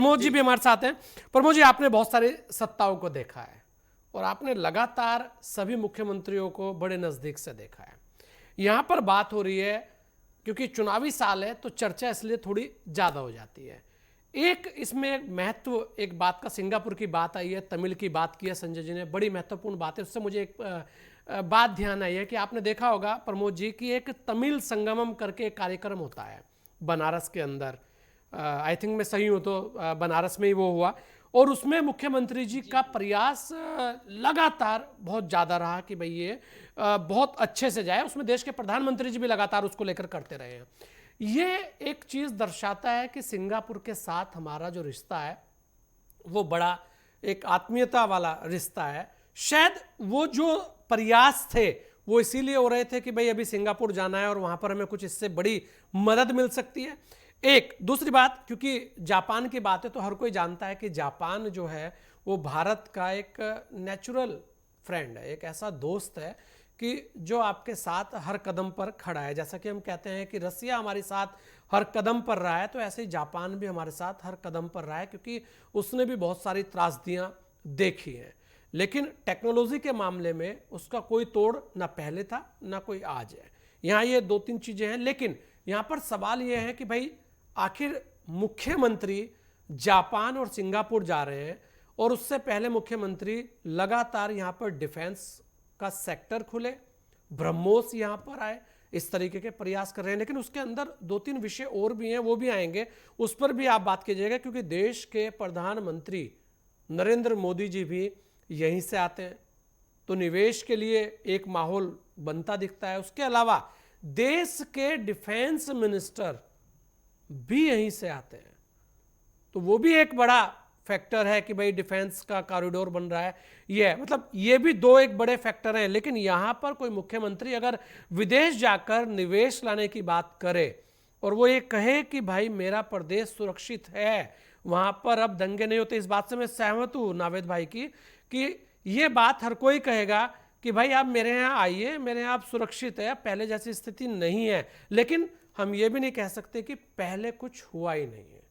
प्रमोद जी भी हमारे साथ हैं। प्रमोद जी, आपने बहुत सारे सत्ताओं को देखा है और आपने लगातार सभी मुख्यमंत्रियों को बड़े नजदीक से देखा है। यहां पर बात हो रही है क्योंकि चुनावी साल है तो चर्चा इसलिए थोड़ी ज्यादा हो जाती है। एक इसमें महत्व, एक बात का, सिंगापुर की बात आई है, तमिल की बात की है संजय जी ने, बड़ी महत्वपूर्ण बात है। उससे मुझे एक बात ध्यान आई है कि आपने देखा होगा प्रमोद जी कि एक तमिल संगमम करके एक कार्यक्रम होता है बनारस के अंदर। आई थिंक मैं सही हूं तो बनारस में ही वो हुआ और उसमें मुख्यमंत्री जी का प्रयास लगातार बहुत ज़्यादा रहा कि भाई ये बहुत अच्छे से जाए। उसमें देश के प्रधानमंत्री जी भी लगातार उसको लेकर करते रहे हैं। ये एक चीज़ दर्शाता है कि सिंगापुर के साथ हमारा जो रिश्ता है वो बड़ा एक आत्मीयता वाला रिश्ता है। शायद वो जो प्रयास थे वो इसीलिए हो रहे थे कि भाई अभी सिंगापुर जाना है और वहां पर हमें कुछ इससे बड़ी मदद मिल सकती है। एक दूसरी बात, क्योंकि जापान की बात है तो हर कोई जानता है कि जापान जो है वो भारत का एक नेचुरल फ्रेंड है, एक ऐसा दोस्त है कि जो आपके साथ हर कदम पर खड़ा है। जैसा कि हम कहते हैं कि रसिया हमारे साथ हर कदम पर रहा है, तो ऐसे ही जापान भी हमारे साथ हर कदम पर रहा है, क्योंकि उसने भी बहुत सारी त्रासदियां देखी हैं। लेकिन टेक्नोलॉजी के मामले में उसका कोई तोड़ ना पहले था ना कोई आज है। यहाँ ये दो तीन चीजें हैं, लेकिन यहाँ पर सवाल ये है कि भाई आखिर मुख्यमंत्री जापान और सिंगापुर जा रहे हैं और उससे पहले मुख्यमंत्री लगातार यहाँ पर डिफेंस का सेक्टर खुले, ब्रह्मोस यहां पर आए, इस तरीके के प्रयास कर रहे हैं। लेकिन उसके अंदर दो तीन विषय और भी हैं, वो भी आएंगे, उस पर भी आप बात कीजिएगा, क्योंकि देश के प्रधानमंत्री नरेंद्र मोदी जी भी यहीं से आते हैं तो निवेश के लिए एक माहौल बनता दिखता है। उसके अलावा देश के डिफेंस मिनिस्टर भी यहीं से आते हैं तो वो भी एक बड़ा फैक्टर है कि भाई डिफेंस का कॉरिडोर बन रहा है। ये मतलब ये भी दो एक बड़े फैक्टर हैं। लेकिन यहां पर कोई मुख्यमंत्री अगर विदेश जाकर निवेश लाने की बात करे और वो ये कहे कि भाई मेरा प्रदेश सुरक्षित है, वहां पर अब दंगे नहीं होते, इस बात से मैं सहमत हूं नावेद भाई की कि ये बात हर कोई कहेगा कि भाई आप मेरे यहाँ आइए, मेरे यहाँ आप सुरक्षित है, पहले जैसी स्थिति नहीं है। लेकिन हम ये भी नहीं कह सकते कि पहले कुछ हुआ ही नहीं है,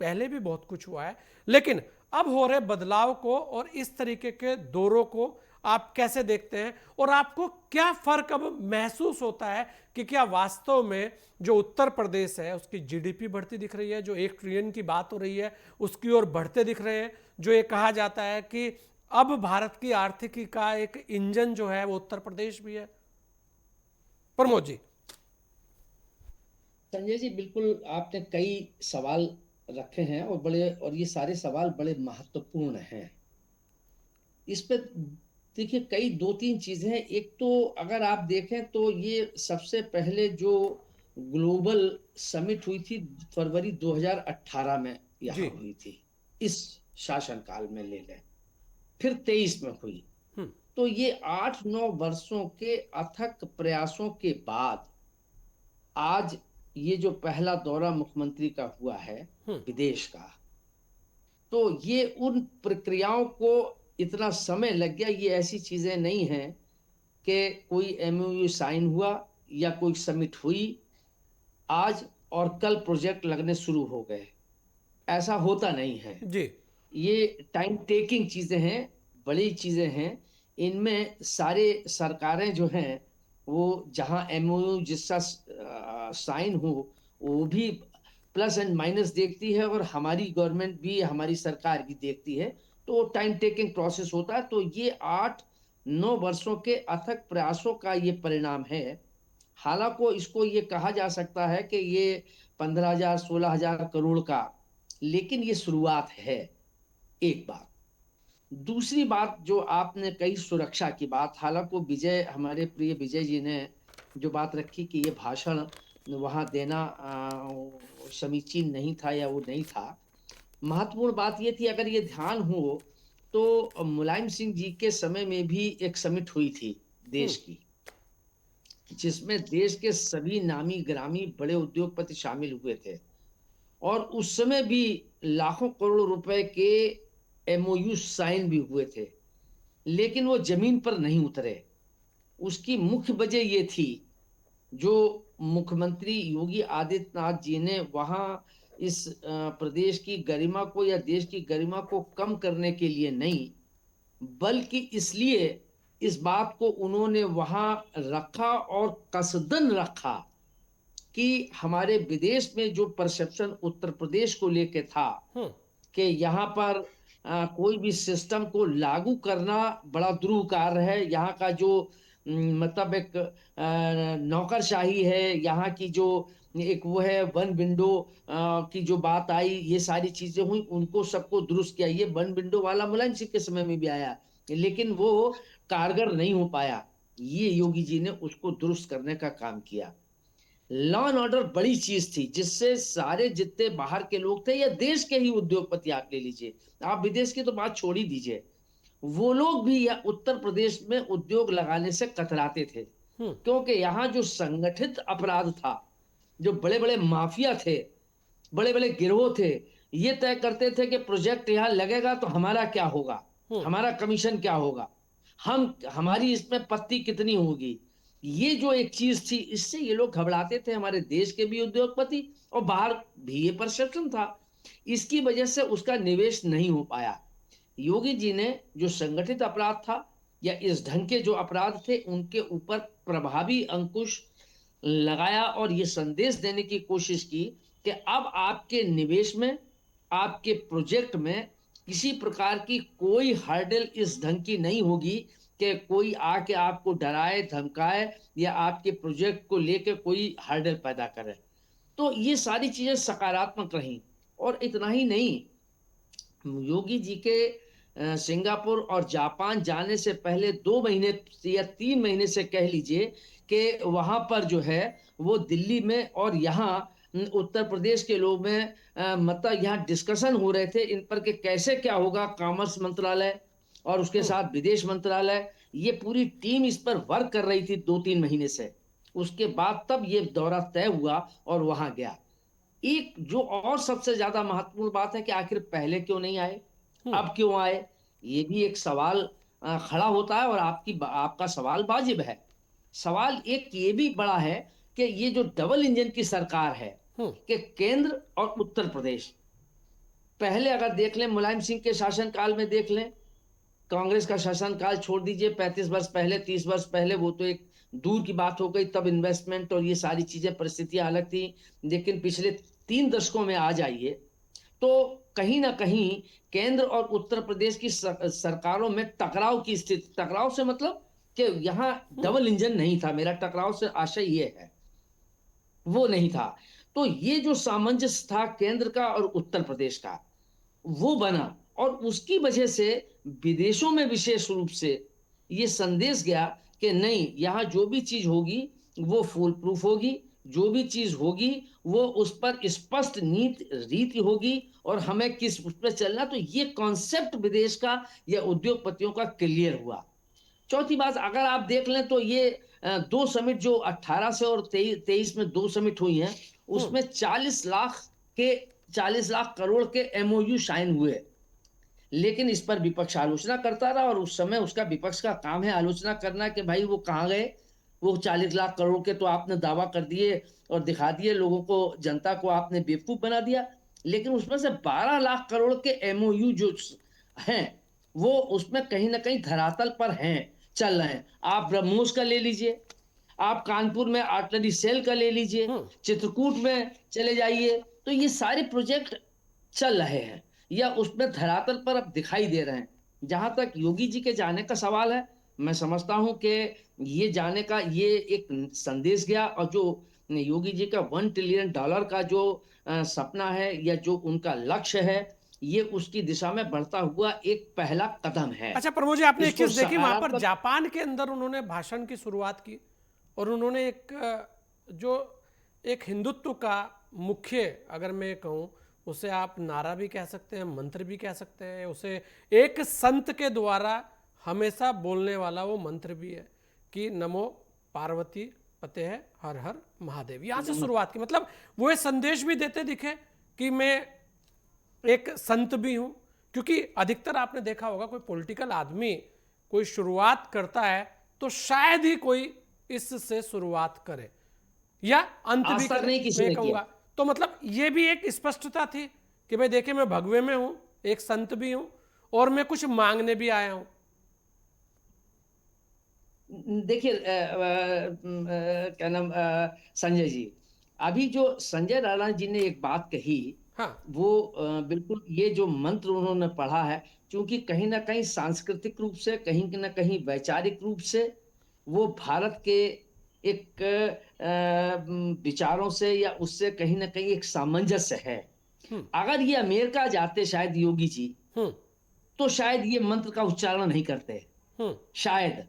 पहले भी बहुत कुछ हुआ है। लेकिन अब हो रहे बदलाव को और इस तरीके के दौरों को आप कैसे देखते हैं और आपको क्या फर्क अब महसूस होता है कि क्या वास्तव में जो उत्तर प्रदेश है उसकी जीडीपी बढ़ती दिख रही है, जो 1 ट्रिलियन की बात हो रही है उसकी ओर बढ़ते दिख रहे हैं, जो ये कहा जाता है कि अब भारत की आर्थिकी का एक इंजन जो है वो उत्तर प्रदेश भी है। प्रमोद जी। संजय जी, बिल्कुल आपने कई सवाल रखे हैं और ये सारे सवाल बड़े महत्वपूर्ण हैं। इस पे देखिए, कई दो तीन चीजें हैं। एक तो अगर आप देखें तो ये सबसे पहले जो ग्लोबल समिट हुई थी फरवरी 2018 में जी। यहाँ हुई थी, इस शासनकाल में ले लें, फिर 23 में हुई। हम्म। तो ये 8-9 वर्षों के अथक प्रयासों के बाद आज ये जो पहला दौरा मुख्यमंत्री का हुआ है हम्म। विदेश का, तो ये उन प्रक्रियाओं को इतना समय लग गया। ये ऐसी चीजें नहीं हैं कि कोई एमओयू साइन हुआ या कोई समिट हुई आज और कल प्रोजेक्ट लगने शुरू हो गए, ऐसा होता नहीं है। जी। ये टाइम टेकिंग चीजें हैं, बड़ी चीजें हैं। इनमें सारे सरकारें जो हैं वो जहां एमओयू जिसका साइन हो वो भी प्लस एंड माइनस देखती है और हमारी गवर्नमेंट भी, हमारी सरकार भी देखती है। तो टाइम टेकिंग प्रोसेस होता है। तो ये 8-9 वर्षों के अथक प्रयासों का ये परिणाम है। हालांकि इसको ये कहा जा सकता है कि ये 15,000-16,000 करोड़ का, लेकिन ये शुरुआत है। एक बात। दूसरी बात जो आपने कही सुरक्षा की बात, हालांकि विजय, हमारे प्रिय विजय जी ने जो बात रखी कि ये भाषण वहां देना समीचीन नहीं था या वो नहीं था, महत्वपूर्ण बात ये थी, अगर ये ध्यान हो तो मुलायम सिंह जी के समय में भी एक समिट हुई थी हम्म। देश की, जिसमें देश के सभी नामी ग्रामी बड़े उद्योगपति शामिल हुए थे। और उस समय भी लाखों करोड़ रुपए के एमओयू साइन भी हुए थे, लेकिन वो जमीन पर नहीं उतरे। उसकी मुख्य वजह ये थी, जो मुख्यमंत्री योगी आदित्यनाथ जी ने वहां इस प्रदेश की गरिमा को या देश की गरिमा को कम करने के लिए नहीं, बल्कि इसलिए इस बात को उन्होंने वहां रखा और कसदन रखा कि हमारे विदेश में जो परसेप्शन उत्तर प्रदेश को लेके था हम्म। कि यहाँ पर कोई भी सिस्टम को लागू करना बड़ा दुरूह कार्य है। यहाँ का जो मतलब एक नौकरशाही है, यहाँ की जो एक वो है वन विंडो की जो बात आई, ये सारी चीजें हुई, उनको सबको दुरुस्त किया। ये वन विंडो वाला मुलायम सिंह के समय में भी आया, लेकिन वो कारगर नहीं हो पाया। ये योगी जी ने उसको दुरुस्त करने का काम किया। लॉ एंड ऑर्डर बड़ी चीज थी, जिससे सारे जितने बाहर के लोग थे या देश के ही उद्योगपति आप ले लीजिए, आप विदेश की तो बात छोड़ ही दीजिए, वो लोग भी या उत्तर प्रदेश में उद्योग लगाने से कतराते थे। हम्म। क्योंकि यहाँ जो संगठित अपराध था, जो बड़े बड़े माफिया थे, बड़े बड़े गिरोह थे, ये तय करते थे कि प्रोजेक्ट यहाँ लगेगा तो हमारा क्या होगा, हम्म। हमारा कमीशन क्या होगा, हमारी इसमें पत्ती कितनी होगी। ये जो एक चीज थी, इससे ये लोग घबराते थे, हमारे देश के भी उद्योगपति, और बाहर भी ये परसेप्शन था। इसकी वजह से उसका निवेश नहीं हो पाया। योगी जी ने जो संगठित अपराध था या इस ढंग के जो अपराध थे, उनके ऊपर प्रभावी अंकुश लगाया और ये संदेश देने की कोशिश की कि अब आपके निवेश में, आपके प्रोजेक्ट में किसी प्रकार की कोई हर्डल इस ढंग की नहीं होगी कि कोई आके आपको डराए धमकाए या आपके प्रोजेक्ट को लेके कोई हर्डल पैदा करे। तो ये सारी चीजें सकारात्मक रहीं। और इतना ही नहीं, योगी जी के सिंगापुर और जापान जाने से पहले 2 महीने या 3 महीने से कह लीजिए कि वहां पर जो है वो दिल्ली में और यहाँ उत्तर प्रदेश के लोग में मतलब यहाँ डिस्कशन हो रहे थे इन पर कि कैसे क्या होगा। कॉमर्स मंत्रालय और उसके हम्म। साथ विदेश मंत्रालय, ये पूरी टीम इस पर वर्क कर रही थी 2-3 महीने से। उसके बाद तब ये दौरा तय हुआ और वहां गया। एक जो और सबसे ज्यादा महत्वपूर्ण बात है कि आखिर पहले क्यों नहीं आए, हम्म। अब क्यों आए, ये भी एक सवाल खड़ा होता है। और आपका सवाल वाजिब है। सवाल एक ये भी बड़ा है कि ये जो डबल इंजन की सरकार है, हम्म। कि केंद्र और उत्तर प्रदेश, पहले अगर देख लें मुलायम सिंह के शासनकाल में देख लें, कांग्रेस का शासनकाल छोड़ दीजिए, 35 वर्ष पहले, 30 वर्ष पहले, वो तो एक दूर की बात हो गई, तब इन्वेस्टमेंट और ये सारी चीजें परिस्थितियां अलग थी। लेकिन पिछले 3 दशकों में आ जाइए तो कहीं ना कहीं केंद्र और उत्तर प्रदेश की सरकारों में टकराव की स्थिति, टकराव से मतलब कि यहाँ हम्म। डबल इंजन नहीं था, मेरा टकराव से आशय ये है, वो नहीं था। तो ये जो सामंजस्य था केंद्र का और उत्तर प्रदेश का, वो बना। और उसकी वजह से विदेशों में विशेष रूप से ये संदेश गया कि नहीं, यहाँ जो भी चीज होगी वो फूल प्रूफ होगी, जो भी चीज होगी वो उस पर स्पष्ट नीति रीति होगी और हमें किस उस पर चलना। तो ये कॉन्सेप्ट विदेश का या उद्योगपतियों का क्लियर हुआ। चौथी बात, अगर आप देख लें तो ये 2 समिट जो 18 से और 23 में 2 समिट हुई हैं, हम्म। उसमें 40 लाख करोड़ के एमओयू साइन हुए। लेकिन इस पर विपक्ष आलोचना करता रहा, और उस समय उसका विपक्ष का काम है आलोचना करना कि भाई वो कहाँ गए, वो 40 लाख करोड़ के तो आपने दावा कर दिए और दिखा दिए लोगों को, जनता को आपने बेवकूफ बना दिया। लेकिन उसमें से 12 लाख करोड़ के एमओयू जो हैं, वो उसमें कहीं ना कहीं धरातल पर हैं, चल रहे हैं। आप ब्रह्मोस का ले लीजिए, आप कानपुर में आर्टिलरी सेल का ले लीजिए, हम्म। चित्रकूट में चले जाइए, तो ये सारे प्रोजेक्ट चल रहे हैं या उसमें धरातल पर अब दिखाई दे रहे हैं। जहां तक योगी जी के जाने का सवाल है, मैं समझता हूं कि ये जाने का ये एक संदेश गया, और जो योगी जी का $1 ट्रिलियन का जो सपना है या जो उनका लक्ष्य है, ये उसकी दिशा में बढ़ता हुआ एक पहला कदम है। अच्छा प्रमोद जी, आपने एक इसको चीज देखी वहां पर सकारात्मक। जापान के अंदर उन्होंने भाषण की शुरुआत की और उन्होंने जो एक हिंदुत्व का मुख्य, अगर मैं कहूं, उसे आप नारा भी कह सकते हैं, मंत्र भी कह सकते हैं, उसे एक संत के द्वारा हमेशा बोलने वाला वो मंत्र भी है कि नमो पार्वती पते है हर हर महादेव। यहां से शुरुआत की, मतलब वो ये संदेश भी देते दिखे कि मैं एक संत भी हूं। क्योंकि अधिकतर आपने देखा होगा कोई पॉलिटिकल आदमी कोई शुरुआत करता है तो शायद ही कोई इससे शुरुआत करे या अंत आज भी तक करे, नहीं किसी मैं ने किया। कहूंगा। तो मतलब ये भी एक स्पष्टता थी कि भाई देखिए मैं भगवे में हूं, एक संत भी हूं और मैं कुछ मांगने भी आया हूं। देखिए क्या नाम संजय जी, अभी जो संजय राणा जी ने एक बात कही, हाँ। वो बिल्कुल ये जो मंत्र उन्होंने पढ़ा है, क्योंकि कहीं न कहीं सांस्कृतिक रूप से, कहीं न कहीं वैचारिक रूप से वो भारत के एक विचारों से या उससे कहीं न कहीं एक सामंजस्य है। हम्म। अगर ये अमेरिका जाते शायद योगी जी, हम्म। तो शायद ये मंत्र का उच्चारण नहीं करते, हम्म। शायद।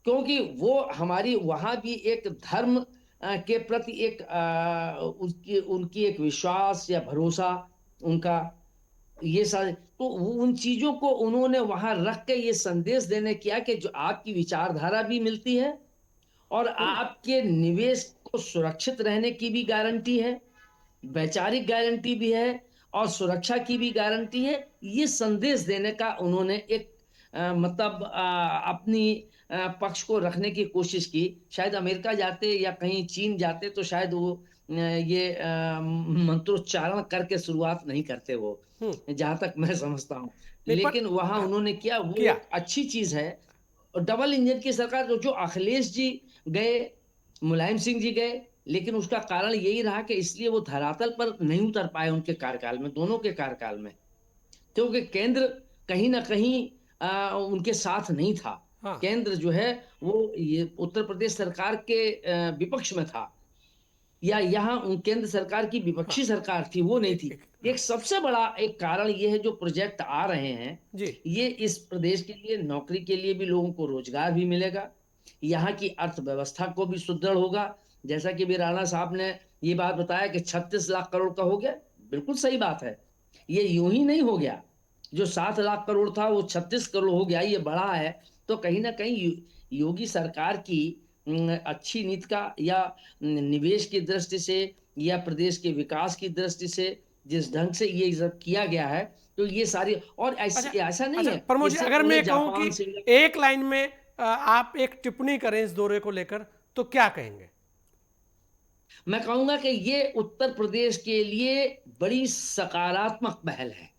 क्योंकि वो हमारी वहाँ भी एक धर्म के प्रति एक उसकी उनकी एक विश्वास या भरोसा उनका, ये सारे तो उन चीजों को उन्होंने वहां रख के ये संदेश देने किया कि जो आपकी विचारधारा भी मिलती है और हम्म। आपके निवेश को सुरक्षित रहने की भी गारंटी है, वैचारिक गारंटी भी है और सुरक्षा की भी गारंटी है। ये संदेश देने का उन्होंने एक मतलब अपनी पक्ष को रखने की कोशिश की। शायद अमेरिका जाते या कहीं चीन जाते तो शायद वो ये मंत्रोच्चारण करके शुरुआत नहीं करते वो, हम्म। जहाँ तक मैं समझता हूँ। नहीं पर लेकिन वहाँ हाँ, उन्होंने किया, वो किया। एक अच्छी चीज़ है। और डबल इंजन की सरकार, जो जो अखिलेश जी गए, मुलायम सिंह जी गए, लेकिन उसका कारण यही रहा कि इसलिए वो धरातल पर नहीं उतर पाए उनके कार्यकाल में, दोनों के कार्यकाल में, क्योंकि केंद्र कहीं न कहीं उनके साथ नहीं था। हाँ। केंद्र जो है वो ये उत्तर प्रदेश सरकार के विपक्ष में था, या यहाँ केंद्र सरकार की हाँ। विपक्षी सरकार थी, वो नहीं थी। एक हाँ। सबसे बड़ा एक कारण ये है, जो प्रोजेक्ट आ रहे हैं, जी। ये इस प्रदेश के लिए नौकरी के लिए भी लोगों को रोजगार भी मिलेगा, यहाँ की अर्थव्यवस्था को भी सुदृढ़ होगा। जैसा कि भी राणा साहब ने ये बात बताया कि 36 लाख करोड़ का हो गया, बिल्कुल सही बात है। ये यूं ही नहीं हो गया, जो 7 लाख करोड़ था वो 36 करोड़ हो गया, ये बढ़ा है। तो कहीं ना कहीं योगी सरकार की अच्छी नीति का, या निवेश की दृष्टि से, या प्रदेश के विकास की दृष्टि से जिस ढंग से ये सब किया गया है, तो ये सारी, और अच्छा। ऐसा नहीं अच्छा है, प्रमोद जी, इससे अगर उन्हें मैं कहूं जापान कि से, एक लाइन में आप एक टिप्पणी करें इस दौरे को लेकर तो क्या कहेंगे? मैं कहूंगा कि ये उत्तर प्रदेश के लिए बड़ी सकारात्मक पहल है।